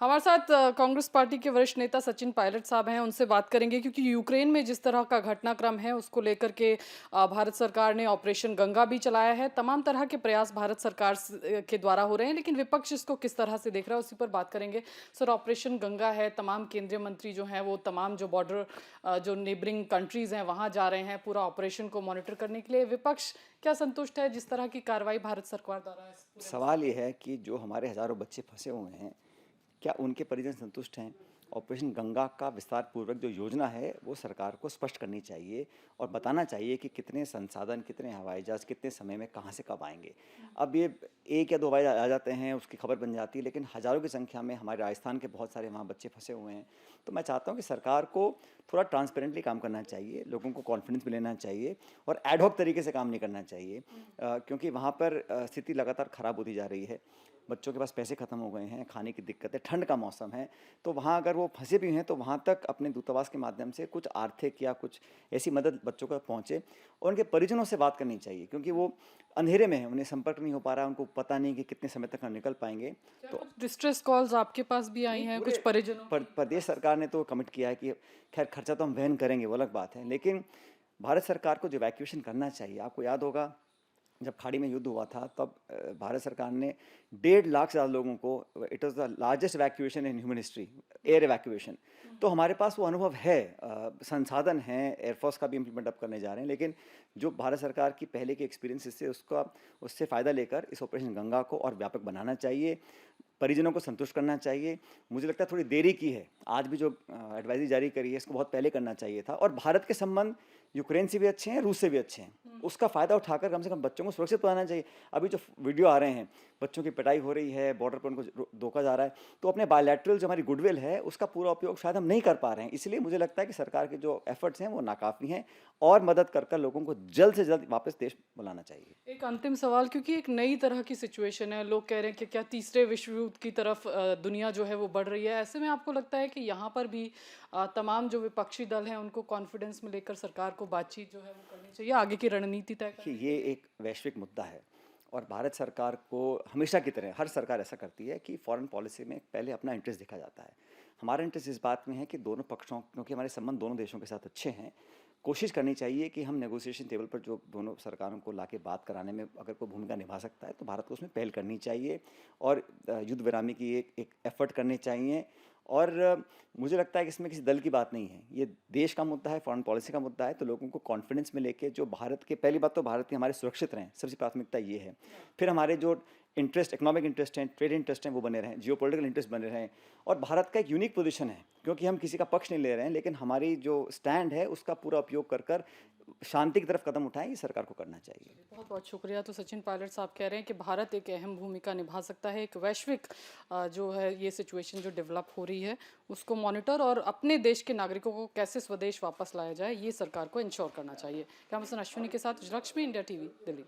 हमारे साथ कांग्रेस पार्टी के वरिष्ठ नेता सचिन पायलट साहब हैं, उनसे बात करेंगे क्योंकि यूक्रेन में जिस तरह का घटनाक्रम है उसको लेकर के भारत सरकार ने ऑपरेशन गंगा भी चलाया है। तमाम तरह के प्रयास भारत सरकार के द्वारा हो रहे हैं, लेकिन विपक्ष इसको किस तरह से देख रहा है उसी पर बात करेंगे। सर, ऑपरेशन गंगा है, तमाम केंद्रीय मंत्री जो हैं वो तमाम जो बॉर्डर जो नेबरिंग कंट्रीज़ हैं वहाँ जा रहे हैं पूरा ऑपरेशन को मॉनिटर करने के लिए। विपक्ष क्या संतुष्ट है जिस तरह की कार्रवाई भारत सरकार द्वारा है? सवाल ये है कि जो हमारे हज़ारों बच्चे फंसे हुए हैं, क्या उनके परिजन संतुष्ट हैं? ऑपरेशन गंगा का विस्तार पूर्वक जो योजना है वो सरकार को स्पष्ट करनी चाहिए और बताना चाहिए कि कितने संसाधन, कितने हवाई जहाज़ कितने समय में कहाँ से कब आएंगे। अब ये एक या दो हवाई जहाज़ आ जाते हैं, उसकी खबर बन जाती है, लेकिन हज़ारों की संख्या में हमारे राजस्थान के बहुत सारे वहाँ बच्चे फंसे हुए हैं। तो मैं चाहता हूँ कि सरकार को थोड़ा ट्रांसपेरेंटली काम करना चाहिए, लोगों को कॉन्फिडेंस में लेना चाहिए और एडहॉक तरीके से काम नहीं करना चाहिए, क्योंकि वहाँ पर स्थिति लगातार ख़राब होती जा रही है। बच्चों के पास पैसे ख़त्म हो गए हैं, खाने की दिक्कत है, ठंड का मौसम है, तो वहाँ अगर वो फंसे भी हैं तो वहाँ तक अपने दूतावास के माध्यम से कुछ आर्थिक या कुछ ऐसी मदद बच्चों को पहुँचे और उनके परिजनों से बात करनी चाहिए, क्योंकि वो अंधेरे में है, उन्हें संपर्क नहीं हो पा रहा है, उनको पता नहीं कि कितने समय तक हम निकल पाएंगे। तो डिस्ट्रेस कॉल्स आपके पास भी आई हैं कुछ परिजनों? प्रदेश सरकार ने तो कमिट किया है कि खैर खर्चा तो हम वहन करेंगे, वो अलग बात है, लेकिन भारत सरकार को जो इवैक्यूएशन करना चाहिए, आपको याद होगा जब खाड़ी में युद्ध हुआ था तब भारत सरकार ने 1.5 लाख से ज़्यादा लोगों को, it was the largest evacuation in human history, air evacuation. तो हमारे पास वो अनुभव है, संसाधन हैं, एयरफोर्स का भी इम्प्लीमेंट अप करने जा रहे हैं, लेकिन जो भारत सरकार की पहले की एक्सपीरियंस से उससे फ़ायदा लेकर इस ऑपरेशन गंगा को और व्यापक बनाना चाहिए, परिजनों को संतुष्ट करना चाहिए। मुझे लगता है थोड़ी देरी की है, आज भी जो एडवाइजरी जारी करी है इसको बहुत पहले करना चाहिए था। और भारत के संबंध यूक्रेन से भी अच्छे हैं, रूस से भी अच्छे हैं, उसका फ़ायदा उठाकर कम से कम बच्चों को सुरक्षित बनाना चाहिए। अभी जो वीडियो आ रहे हैं, बच्चों की पिटाई हो रही है, बॉर्डर पर उनको धोखा जा रहा है, तो अपने बायलैटरल जो हमारी गुडविल है उसका पूरा उपयोग शायद हम नहीं कर पा रहे हैं। इसलिए मुझे लगता है कि सरकार के जो एफर्ट्स हैं वो नाकाफ़ी हैं और मदद कर कर लोगों को जल्द से जल्द वापस देश बुलाना चाहिए। एक अंतिम सवाल, क्योंकि एक नई तरह की सिचुएशन है, लोग कह रहे हैं कि क्या तीसरे विश्व युद्ध की तरफ दुनिया जो है वो बढ़ रही है। ऐसे में आपको लगता है कि यहाँ पर भी तमाम जो विपक्षी दल हैं उनको कॉन्फिडेंस में लेकर सरकार को बातचीत जो है वो करनी चाहिए, आगे की रणनीति तय कि करनी? ये एक वैश्विक मुद्दा है और भारत सरकार को हमेशा की तरह हर सरकार ऐसा करती है कि फॉरेन पॉलिसी में पहले अपना इंटरेस्ट देखा जाता है। हमारा इंटरेस्ट इस बात में है कि दोनों पक्षों, क्योंकि हमारे संबंध दोनों देशों के साथ अच्छे हैं, कोशिश करनी चाहिए कि हम नेगोशिएशन टेबल पर जो दोनों सरकारों को लाके बात कराने में अगर कोई भूमिका निभा सकता है तो भारत को उसमें पहल करनी चाहिए और युद्ध विराम की एक एफर्ट करने चाहिए। और मुझे लगता है कि इसमें किसी दल की बात नहीं है, ये देश का मुद्दा है, फॉरेन पॉलिसी का मुद्दा है, तो लोगों को कॉन्फिडेंस में लेके जो भारत के, पहली बात तो भारत के हमारे सुरक्षित रहें, सबसे प्राथमिकता ये है। फिर हमारे जो इंटरेस्ट, इकोनॉमिक इंटरेस्ट हैं, ट्रेड इंटरेस्ट हैं, वो बने रहें, जियोपॉलिटिकल इंटरेस्ट बने रहें। और भारत का एक यूनिक पोजीशन है, क्योंकि हम किसी का पक्ष नहीं ले रहे हैं, लेकिन हमारी जो स्टैंड है उसका पूरा उपयोग कर कर शांति की तरफ कदम उठाएं, ये सरकार को करना चाहिए। बहुत बहुत शुक्रिया। तो सचिन पायलट साहब कह रहे हैं कि भारत एक अहम भूमिका निभा सकता है, एक वैश्विक जो है ये सिचुएशन जो डेवलप हो रही है उसको मॉनिटर और अपने देश के नागरिकों को कैसे स्वदेश वापस लाया जाए ये सरकार को इंश्योर करना चाहिए। कैमरा पर्सन अश्विनी के साथ लक्ष्मी, इंडिया टीवी, दिल्ली।